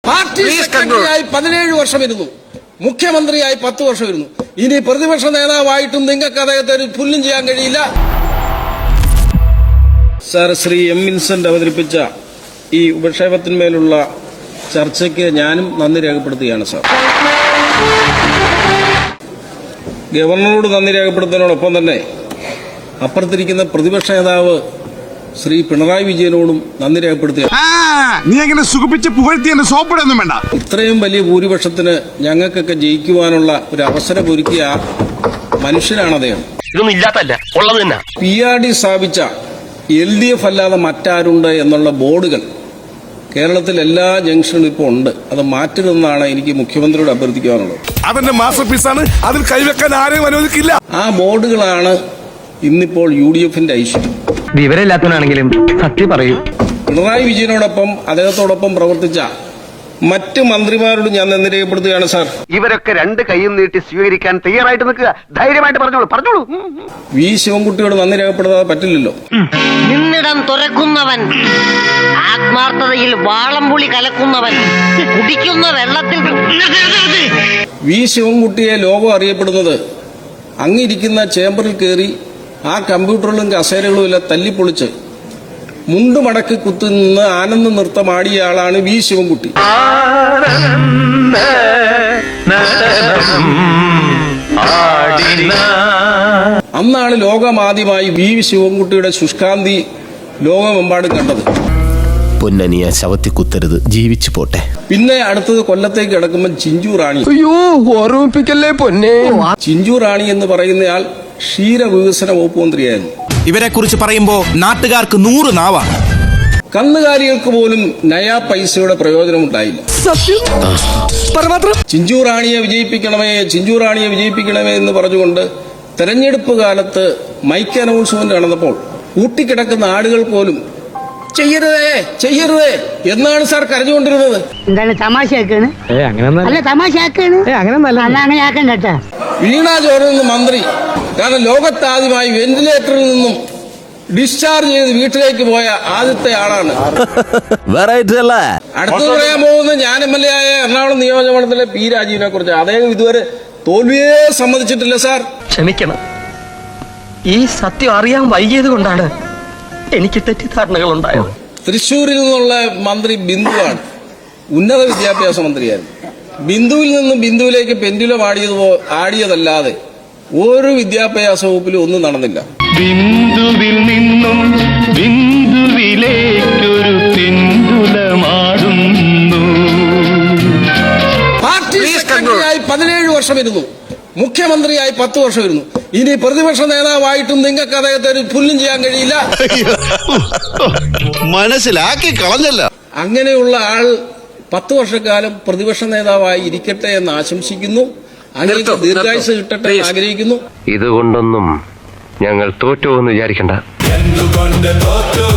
Party സെക്രട്ടറിയായി 17 വർഷം ഇരുന്നു, മുഖ്യമന്ത്രിയായി 10 വർഷം ഇരുന്നു. ഇനി പ്രതിപക്ഷ നേതാവായിട്ടും നിങ്ങൾക്ക് അദ്ദേഹത്തെ ഒരു പുല്ലും ചെയ്യാൻ കഴിയില്ല. സർ, ശ്രീ എം വിൻസെന്റ് അവതരിപ്പിച്ച ഈ ഉപക്ഷേപത്തിന്മേലുള്ള ചർച്ചയ്ക്ക് ഞാനും നന്ദി രേഖപ്പെടുത്തുകയാണ്. സാർ, ഗവർണറോട് നന്ദി രേഖപ്പെടുത്തുന്നതിനോടൊപ്പം തന്നെ അപ്പുറത്തിരിക്കുന്ന പ്രതിപക്ഷ നേതാവ് ശ്രീ പിണറായി വിജയനോടും നന്ദി രേഖപ്പെടുത്തുകയാണ്. നീ അങ്ങനെ സുഖിപ്പിച്ച് പുകഴ്ത്തി എന്നെ സോപ്പിടൊന്നും വേണ്ട. ഇത്രയും വലിയ ഭൂരിപക്ഷത്തിന് ഞങ്ങൾക്കൊക്കെ ജയിക്കുവാനുള്ള ഒരു അവസരം ഒരുക്കിയ മനുഷ്യനാണ് അദ്ദേഹം. ഇതൊന്നും ഇല്ലാത്തല്ല, ഉള്ളത് തന്നെ. PRD സ്ഥാപിച്ച LDF അല്ലാതെ മറ്റാരുണ്ട് എന്നുള്ള ബോർഡുകൾ കേരളത്തിൽ എല്ലാ ജംഗ്ഷനിലും ഇപ്പോൾ ഉണ്ട്. അത് മാറ്റരുതെന്നാണ് എനിക്ക് മുഖ്യമന്ത്രിയോട് അഭ്യർത്ഥിക്കുവാനുള്ളത്. അവന്റെ മാസ്റ്റർ പീസാണ്, അതിൽ കൈവെക്കാൻ ആരെയും അനുവദിക്കില്ല. ആ ബോർഡുകളാണ് ഇന്നിപ്പോൾ UDFന്റെ ഐശ്വര്യം. വിവരമില്ലാത്തവനാണെങ്കിലും സത്യം പറയൂ. പിണറായി വിജയനോടൊപ്പം അദ്ദേഹത്തോടൊപ്പം പ്രവർത്തിച്ച മറ്റ് മന്ത്രിമാരോട് ഞാൻ നന്ദി രേഖപ്പെടുത്തുകയാണ്. സാർ, ഇവരൊക്കെ രണ്ട് കൈയും നീട്ടി സ്വീകരിക്കാൻ തയ്യാറായിട്ട് നിൽക്കുക. ധൈര്യമായിട്ട് പറഞ്ഞോളൂ. വി ശിവൻകുട്ടിയോട് നന്ദി രേഖപ്പെടുത്താതെ പറ്റില്ലല്ലോ. നിന്നിടം തുറക്കുന്നവൻ, ആത്മാർത്ഥതയിൽ വാളംപുളി കലക്കുന്നവൻ, കുടിക്കുന്ന വെള്ളത്തിൽ വി ശിവൻകുട്ടിയെ ലോകം അറിയപ്പെടുന്നത് അങ്ങിരിക്കുന്ന ചേംബറിൽ കയറി ആ കമ്പ്യൂട്ടറിലും കസേരകളും എല്ലാം തല്ലിപ്പൊളിച്ച് മുണ്ടുമടക്കി കുത്തുനിന്ന് ആനന്ദ നൃത്തമാടിയ ആളാണ് വി ശിവൻകുട്ടി. അന്നാണ് ലോകമാദ്യമായി വി ശിവൻകുട്ടിയുടെ ശുഷ്കാന്തി ലോകമെമ്പാടും കണ്ടത്. പൊന്നനിയ ശവത്തി കുത്തരുത്, ജീവിച്ചു പോട്ടെ. പിന്നെ അടുത്തത് കൊല്ലത്തേക്ക് കിടക്കുമ്പോൾ ചിഞ്ചു റാണി. അയ്യോ, ഓർമ്മിപ്പിക്കല്ലേ പൊന്നെ. ചിഞ്ചു റാണി എന്ന് പറയുന്നയാൾ ക്ഷീരവികസന വകുപ്പ് മന്ത്രിയായിരുന്നു. ഇവരെ കുറിച്ച് പറയുമ്പോ നാട്ടുകാർക്ക് 100 നാവാണ്. കന്നുകാലികൾക്ക് പോലും നയാ പൈസയുടെ പ്രയോജനമുണ്ടായില്ല. ചിഞ്ചു റാണിയെ വിജയിപ്പിക്കണമേ എന്ന് പറഞ്ഞുകൊണ്ട് തെരഞ്ഞെടുപ്പ് കാലത്ത് മൈക്ക് അനൗൺസ്മെന്റ് നടന്നപ്പോൾ കൂട്ടിക്കിടക്കുന്ന ആടുകൾ പോലും ചെയ്യരുതേ എന്നാണ് സാർ കരഞ്ഞുകൊണ്ടിരുന്നത്. എന്താണ് തമാശയാക്കാണ്? അല്ല, തമാശയാക്കാണ്. അങ്ങനെ ആക്കാൻ കേട്ടാ. വീണ ജോർജ് എന്ന മന്ത്രി കാരണം ലോകത്താദ്യമായി വെന്റിലേറ്ററിൽ നിന്നും ഡിസ്ചാർജ് ചെയ്ത് വീട്ടിലേക്ക് പോയ ആദ്യത്തെ ആളാണ്. അടുത്ത് പറയാൻ പോകുന്നത് ഞാൻ MLA ആയ എറണാകുളം നിയോജകമണ്ഡലത്തിലെ P. രാജീവിനെ കുറിച്ച്. അദ്ദേഹം ഇതുവരെ തോൽവിയെ സമ്മതിച്ചിട്ടില്ല. സാർ, ക്ഷമിക്കണം, ഈ സത്യം അറിയാൻ വൈകിയത് കൊണ്ടാണ് എനിക്ക് തെറ്റിദ്ധാരണകൾ ഉണ്ടായത്. തൃശ്ശൂരിൽ നിന്നുള്ള മന്ത്രി ബിന്ദുവാണ്, ഉന്നത വിദ്യാഭ്യാസ മന്ത്രിയായിരുന്നു. ബിന്ദുവിൽ നിന്നും ബിന്ദുവിലേക്ക് പെൻഡുലം ആടിയതല്ലാതെ ഒരു വിദ്യാഭ്യാസ വകുപ്പിലും ഒന്നും നടന്നില്ല. ബിന്ദുവിൽ നിന്നും ബിന്ദുവിലേക്കൊരു പെൻഡുലമാടുന്നു. പാർട്ടി സെക്രട്ടറിയായി 17 വർഷം ഇരുന്നു, മുഖ്യമന്ത്രിയായി 10 വർഷം ഇരുന്നു. ഇനി പ്രതിപക്ഷ നേതാവായിട്ടും നിങ്ങൾക്ക് അദ്ദേഹത്തെ ഒരു പുല്ലും ചെയ്യാൻ കഴിയില്ല. മനസ്സിലാക്കി കളഞ്ഞല്ല. അങ്ങനെയുള്ള ആൾ 10 വർഷക്കാലം പ്രതിപക്ഷ നേതാവായി ഇരിക്കട്ടെ എന്ന് ആശംസിക്കുന്നു. അങ്ങനെ ദീർഘായുസ് കിട്ടട്ടെ എന്ന് ആഗ്രഹിക്കുന്നു. ഇതുകൊണ്ടൊന്നും ഞങ്ങൾ തോറ്റു എന്ന് വിചാരിക്കണ്ട. എന്തുകൊണ്ട് തോറ്റു?